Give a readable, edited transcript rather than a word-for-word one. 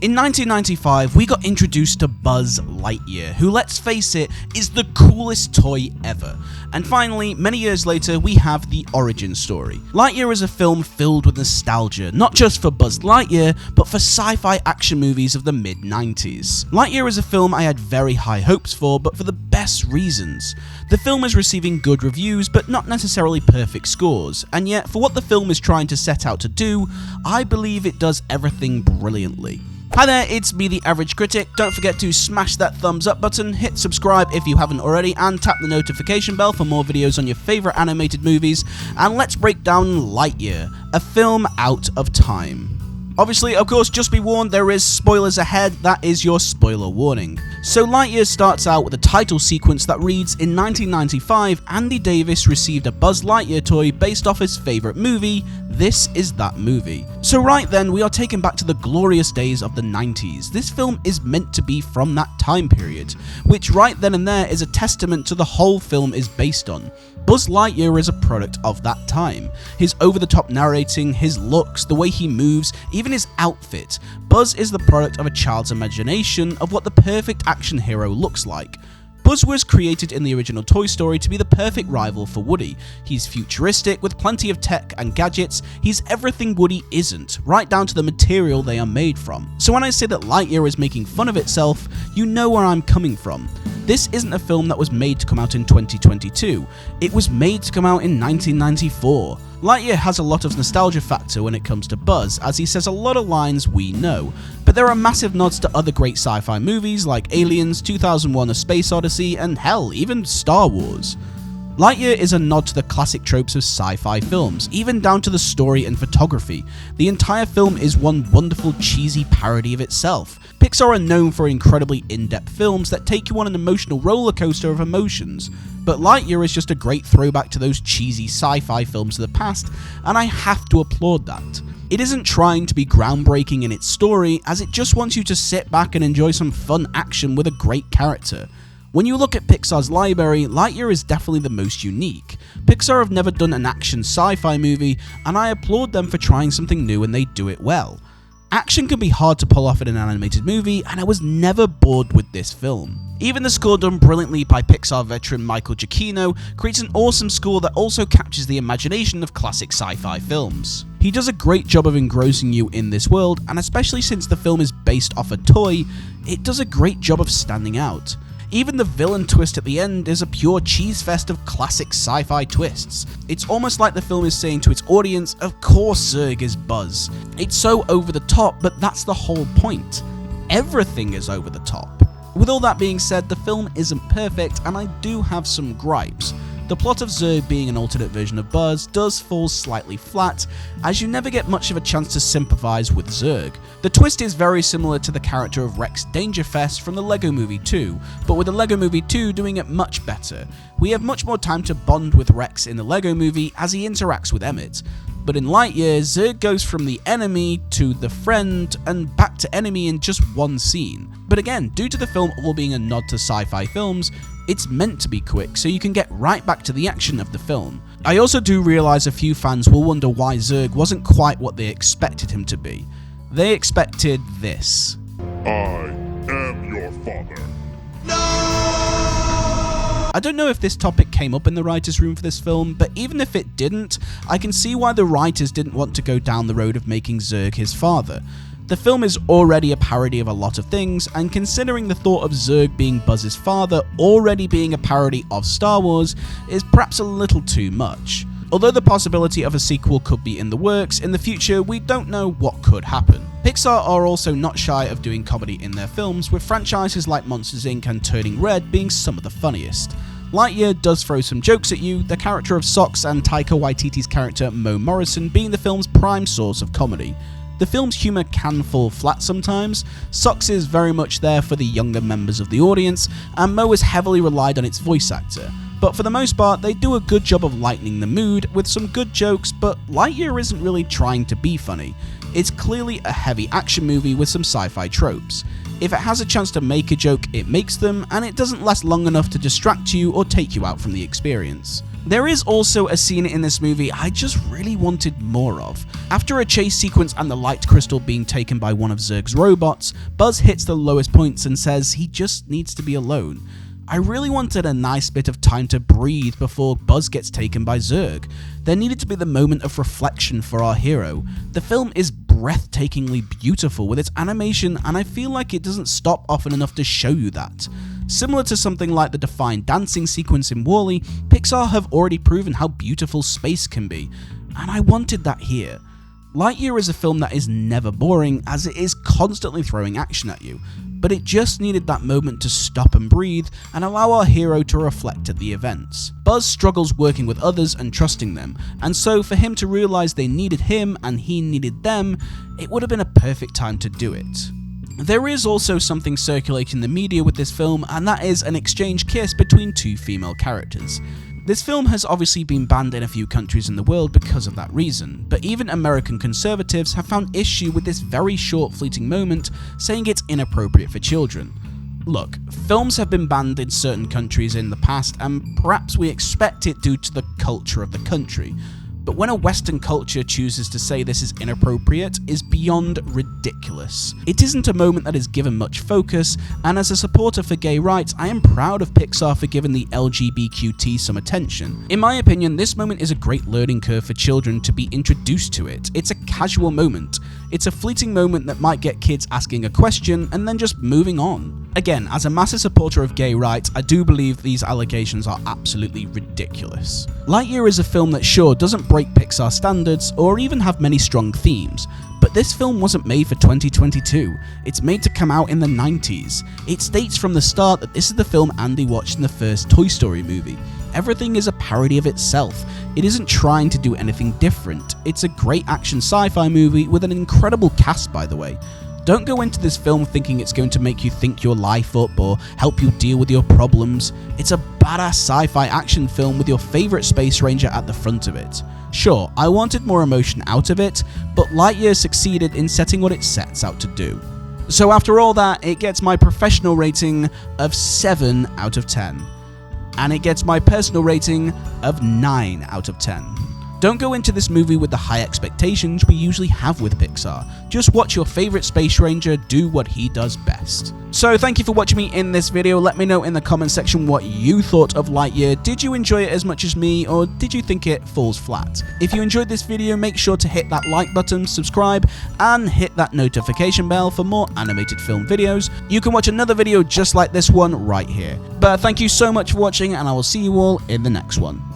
In 1995, we got introduced to Buzz Lightyear, who, let's face it, is the coolest toy ever. And finally, many years later, we have the origin story. Lightyear is a film filled with nostalgia, not just for Buzz Lightyear, but for sci-fi action movies of the mid-90s. Lightyear is a film I had very high hopes for, but for the best reasons. The film is receiving good reviews, but not necessarily perfect scores, and yet, for what the film is trying to set out to do, I believe it does everything brilliantly. Hi there, it's me, the Average Critic. Don't forget to smash that thumbs up button, hit subscribe if you haven't already, and tap the notification bell for more videos on your favourite animated movies, and let's break down Lightyear, a film out of time. Obviously, of course, just be warned, there is spoilers ahead. That is your spoiler warning. So Lightyear starts out with a title sequence that reads, in 1995, Andy Davis received a Buzz Lightyear toy based off his favourite movie. This is that movie. So right then, we are taken back to the glorious days of the 90s. This film is meant to be from that time period, which right then and there is a testament to the whole film is based on. Buzz Lightyear is a product of that time. His over-the-top narrating, his looks, the way he moves, even his outfit. Buzz is the product of a child's imagination of what the perfect action hero looks like. Buzz was created in the original Toy Story to be the perfect rival for Woody. He's futuristic with plenty of tech and gadgets. He's everything Woody isn't, right down to the material they are made from. So when I say that Lightyear is making fun of itself, you know where I'm coming from. This isn't a film that was made to come out in 2022. It was made to come out in 1994. Lightyear has a lot of nostalgia factor when it comes to Buzz, as he says a lot of lines we know, but there are massive nods to other great sci-fi movies like Aliens, 2001: A Space Odyssey, and hell, even Star Wars. Lightyear is a nod to the classic tropes of sci-fi films, even down to the story and photography. The entire film is one wonderful cheesy parody of itself. Pixar are known for incredibly in-depth films that take you on an emotional roller coaster of emotions, but Lightyear is just a great throwback to those cheesy sci-fi films of the past, and I have to applaud that. It isn't trying to be groundbreaking in its story, as it just wants you to sit back and enjoy some fun action with a great character. When you look at Pixar's library, Lightyear is definitely the most unique. Pixar have never done an action sci-fi movie, and I applaud them for trying something new and they do it well. Action can be hard to pull off in an animated movie, and I was never bored with this film. Even the score done brilliantly by Pixar veteran Michael Giacchino creates an awesome score that also captures the imagination of classic sci-fi films. He does a great job of engrossing you in this world, and especially since the film is based off a toy, it does a great job of standing out. Even the villain twist at the end is a pure cheese fest of classic sci-fi twists. It's almost like the film is saying to its audience, of course Zurg is Buzz. It's so over the top, but that's the whole point. Everything is over the top. With all that being said, the film isn't perfect, and I do have some gripes. The plot of Zurg being an alternate version of Buzz does fall slightly flat, as you never get much of a chance to sympathise with Zurg. The twist is very similar to the character of Rex Dangerfest from the LEGO Movie 2, but with the LEGO Movie 2 doing it much better. We have much more time to bond with Rex in the LEGO Movie as he interacts with Emmett. But in Lightyear, Zurg goes from the enemy to the friend and back to enemy in just one scene. But again, due to the film all being a nod to sci-fi films, it's meant to be quick so you can get right back to the action of the film. I also do realise a few fans will wonder why Zurg wasn't quite what they expected him to be. They expected this. I am your father. I don't know if this topic came up in the writers' room for this film, but even if it didn't, I can see why the writers didn't want to go down the road of making Zurg his father. The film is already a parody of a lot of things, and considering the thought of Zurg being Buzz's father already being a parody of Star Wars is perhaps a little too much. Although the possibility of a sequel could be in the works, in the future we don't know what could happen. Pixar are also not shy of doing comedy in their films, with franchises like Monsters Inc. and Turning Red being some of the funniest. Lightyear does throw some jokes at you, the character of Socks and Taika Waititi's character Mo Morrison being the film's prime source of comedy. The film's humour can fall flat sometimes. Socks is very much there for the younger members of the audience, and Mo is heavily relied on its voice actor. But for the most part, they do a good job of lightening the mood with some good jokes, but Lightyear isn't really trying to be funny. It's clearly a heavy action movie with some sci-fi tropes. If it has a chance to make a joke, it makes them, and it doesn't last long enough to distract you or take you out from the experience. There is also a scene in this movie I just really wanted more of. After a chase sequence and the light crystal being taken by one of Zurg's robots, Buzz hits the lowest points and says he just needs to be alone. I really wanted a nice bit of time to breathe before Buzz gets taken by Zurg. There needed to be the moment of reflection for our hero. The film is breathtakingly beautiful with its animation, and I feel like it doesn't stop often enough to show you that. Similar to something like the defined dancing sequence in WALL-E, Pixar have already proven how beautiful space can be, and I wanted that here. Lightyear is a film that is never boring, as it is constantly throwing action at you, but it just needed that moment to stop and breathe and allow our hero to reflect at the events. Buzz struggles working with others and trusting them, and so for him to realise they needed him and he needed them, it would have been a perfect time to do it. There is also something circulating in the media with this film, and that is an exchange kiss between two female characters. This film has obviously been banned in a few countries in the world because of that reason, but even American conservatives have found issue with this very short fleeting moment, saying it's inappropriate for children. Look, films have been banned in certain countries in the past, and perhaps we expect it due to the culture of the country. But when a Western culture chooses to say this is inappropriate is beyond ridiculous. It isn't a moment that is given much focus, and as a supporter for gay rights, I am proud of Pixar for giving the LGBTQ some attention. In my opinion, this moment is a great learning curve for children to be introduced to it. It's a casual moment. It's a fleeting moment that might get kids asking a question and then just moving on. Again, as a massive supporter of gay rights, I do believe these allegations are absolutely ridiculous. Lightyear is a film that sure doesn't break Pixar standards or even have many strong themes, but this film wasn't made for 2022, it's made to come out in the 90s. It states from the start that this is the film Andy watched in the first Toy Story movie. Everything is a parody of itself. It isn't trying to do anything different. It's a great action sci-fi movie with an incredible cast, by the way. Don't go into this film thinking it's going to make you think your life up or help you deal with your problems. It's a badass sci-fi action film with your favourite space ranger at the front of it. Sure, I wanted more emotion out of it, but Lightyear succeeded in setting what it sets out to do. So after all that, it gets my professional rating of 7 out of 10. And it gets my personal rating of 9 out of 10. Don't go into this movie with the high expectations we usually have with Pixar. Just watch your favourite Space Ranger do what he does best. So thank you for watching me in this video. Let me know in the comment section what you thought of Lightyear. Did you enjoy it as much as me, or did you think it falls flat? If you enjoyed this video, make sure to hit that like button, subscribe, and hit that notification bell for more animated film videos. You can watch another video just like this one right here. But thank you so much for watching, and I will see you all in the next one.